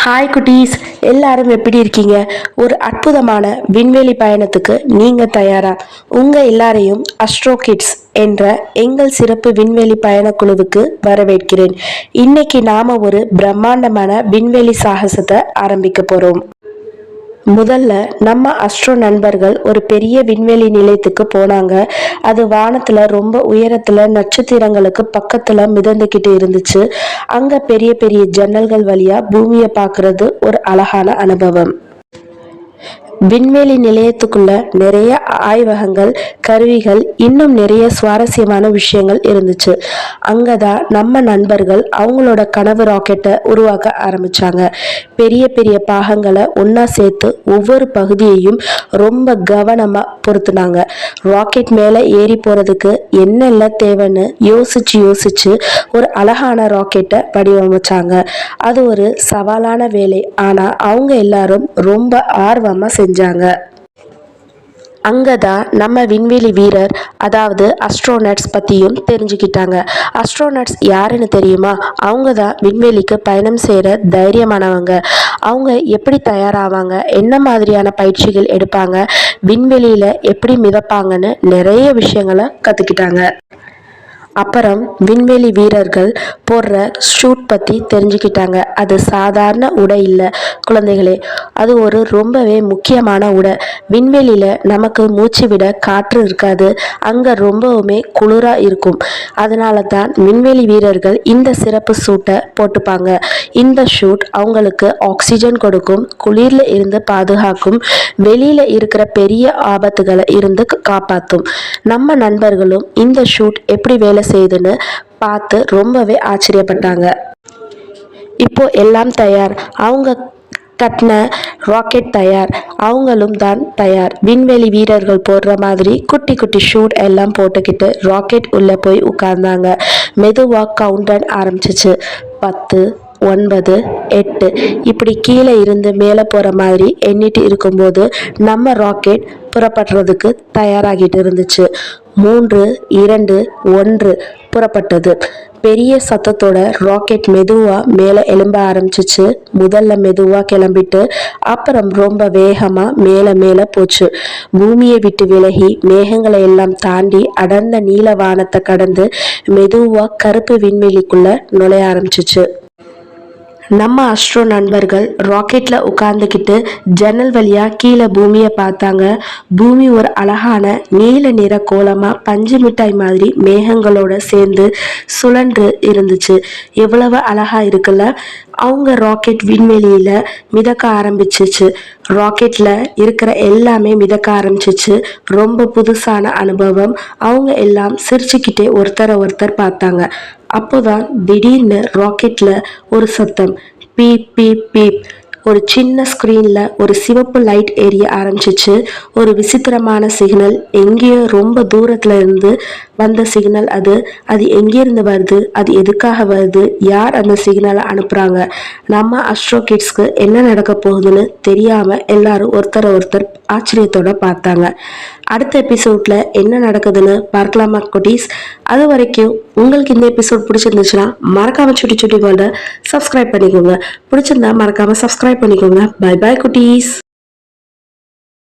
Hi குட்டீஸ், எல்லாரும் எப்படி இருக்கீங்க? ஒரு அற்புதமான விண்வெளி பயணத்துக்கு நீங்க தயாரா? உங்க எல்லாரையும் அஸ்ட்ரோ கிட்ஸ் என்ற எங்கள் சிறப்பு விண்வெளி பயணக்குழுவுக்கு வரவேற்கிறேன். இன்னைக்கு நாம ஒரு பிரம்மாண்டமான விண்வெளி சாகசத்தை ஆரம்பிக்க போறோம். முதல்ல நம்ம அஸ்ட்ரோ நண்பர்கள் ஒரு பெரிய விண்வெளி நிலையத்துக்கு போனாங்க. அது வானத்துல ரொம்ப உயரத்துல நட்சத்திரங்களுக்கு பக்கத்துல மிதந்துக்கிட்டு இருந்துச்சு. அங்க பெரிய பெரிய ஜன்னல்கள் வழியா பூமியை பார்க்கறது ஒரு அழகான அனுபவம். விண்வெளி நிலையத்துக்குள்ள நிறைய ஆய்வகங்கள், கருவிகள், இன்னும் நிறைய சுவாரஸ்யமான விஷயங்கள் இருந்துச்சு. அங்கதான் நம்ம நண்பர்கள் அவங்களோட கனவு ராக்கெட்டை உருவாக்க ஆரம்பிச்சாங்க. பெரிய பெரிய பாகங்களை ஒன்னா சேர்த்து ஒவ்வொரு பகுதியையும் ரொம்ப கவனமா பொருத்துனாங்க. ராக்கெட் மேல ஏறி போறதுக்கு என்னெல்லாம் தேவைன்னு யோசிச்சு ஒரு அழகான ராக்கெட்டை வடிவமைச்சாங்க. அது ஒரு சவாலான வேலை, ஆனா அவங்க எல்லாரும் ரொம்ப ஆர்வமா செஞ்சாங்க. அங்கதான் நம்ம விண்வெளி வீரர், அதாவது அஸ்ட்ரோனட்ஸ் பத்தியும் தெரிஞ்சுக்கிட்டாங்க. அஸ்ட்ரோனட்ஸ் யாருன்னு தெரியுமா? அவங்க தான் விண்வெளிக்கு பயணம் செய்யற தைரியமானவங்க. அவங்க எப்படி தயாராவாங்க, என்ன மாதிரியான பயிற்சிகள் எடுப்பாங்க, விண்வெளியில எப்படி மிதப்பாங்கன்னு நிறைய விஷயங்களை கத்துக்கிட்டாங்க. அப்புறம் விண்வெளி வீரர்கள் போடுற ஷூட் பற்றி தெரிஞ்சுக்கிட்டாங்க. அது சாதாரண உடை இல்லை குழந்தைகளே, அது ஒரு ரொம்பவே முக்கியமான உடை. விண்வெளியில் நமக்கு மூச்சு விட காற்று இருக்காது, அங்கே ரொம்பவுமே குளிராக இருக்கும். அதனால தான் விண்வெளி வீரர்கள் இந்த சிறப்பு ஷூட்டை போட்டுப்பாங்க. இந்த ஷூட் அவங்களுக்கு ஆக்சிஜன் கொடுக்கும், குளிரில் இருந்து பாதுகாக்கும், வெளியில் இருக்கிற பெரிய ஆபத்துகளை இருந்து காப்பாற்றும். நம்ம நண்பர்களும் இந்த ஷூட் எப்படி வேலை செய்துன்னு பார்த்து ரொம்பவே ஆச்சரியப்பட்டாங்க. இப்போ எல்லாம் தயார். அவங்க கட்டின ராக்கெட் தயார், அவங்களும் தான் தயார். விண்வெளி வீரர்கள் போடுற மாதிரி குட்டி குட்டி ஷூட் எல்லாம் போட்டுக்கிட்டு ராக்கெட் உள்ள போய் உட்கார்ந்தாங்க. மெதுவாக கவுண்டர் ஆரம்பிச்சிச்சு. 10, 9, 8 இப்படி கீழே இருந்து மேலே போகிற மாதிரி எண்ணிட்டு இருக்கும்போது நம்ம ராக்கெட் புறப்படுறதுக்கு தயாராகிட்டு இருந்துச்சு. 3, 2, 1 புறப்பட்டது. பெரிய சத்தத்தோட ராக்கெட் மெதுவா மேலே எழும்ப ஆரம்பிச்சிச்சு. முதல்ல மெதுவா கிளம்பிட்டு அப்புறம் ரொம்ப வேகமா மேலே போச்சு. பூமியை விட்டு விலகி மேகங்களை எல்லாம் தாண்டி அடர்ந்த நீல வானத்தை கடந்து மெதுவா கருப்பு விண்வெளிக்குள்ள நுழைய ஆரம்பிச்சிச்சு. நம்ம அஸ்ட்ரோ நண்பர்கள் ராக்கெட்ல உட்கார்ந்துக்கிட்டு ஜன்னல் வழியா கீழே பூமியை பார்த்தாங்க. பூமி ஒரு அழகான நீல நிற கோலமா பஞ்சு மிட்டாய் மாதிரி மேகங்களோட சேர்ந்து சுழன்று இருந்துச்சு. எவ்வளவு அழகா இருக்குல்ல. அவங்க ராக்கெட் விண்வெளியில மிதக்க ஆரம்பிச்சிச்சு. ராக்கெட்ல இருக்கிற எல்லாமே மிதக்க ஆரம்பிச்சிச்சு. ரொம்ப புதுசான அனுபவம். அவங்க எல்லாம் சிரிச்சுக்கிட்டே ஒருத்தரை பார்த்தாங்க. அப்போதான் திடீர்னு ராக்கெட்ல ஒரு சத்தம், பீப் பீப் பீப். ஒரு சின்ன ஸ்க்ரீன்ல ஒரு சிவப்பு லைட் எரிய ஆரம்பிச்சிச்சு. ஒரு விசித்திரமான சிக்னல், எங்கேயோ ரொம்ப தூரத்துல இருந்து வந்த சிக்னல். அது எங்கேருந்து வருது, அது எதுக்காக வருது, யார் அந்த சிக்னலை அனுப்புறாங்க? நம்ம அஸ்ட்ரோ கிட்ஸ்க்கு என்ன நடக்க போகுதுன்னு தெரியாம எல்லாரும் ஒருத்தர் ஆச்சரியத்தோட பார்த்தாங்க. அடுத்த எபிசோட்ல என்ன நடக்குதுன்னு பார்க்கலாமா குட்டீஸ்? அது வரைக்கும் உங்களுக்கு இந்த எபிசோட் பிடிச்சிருந்துச்சுன்னா மறக்காம சுட்டி சுட்டி வேர்ல்ட சப்ஸ்கிரைப் பண்ணிக்கோங்க. பிடிச்சிருந்தா மறக்காம சப்ஸ்கிரைப் பண்ணிக்கோங்க. பை பை குட்டீஸ்.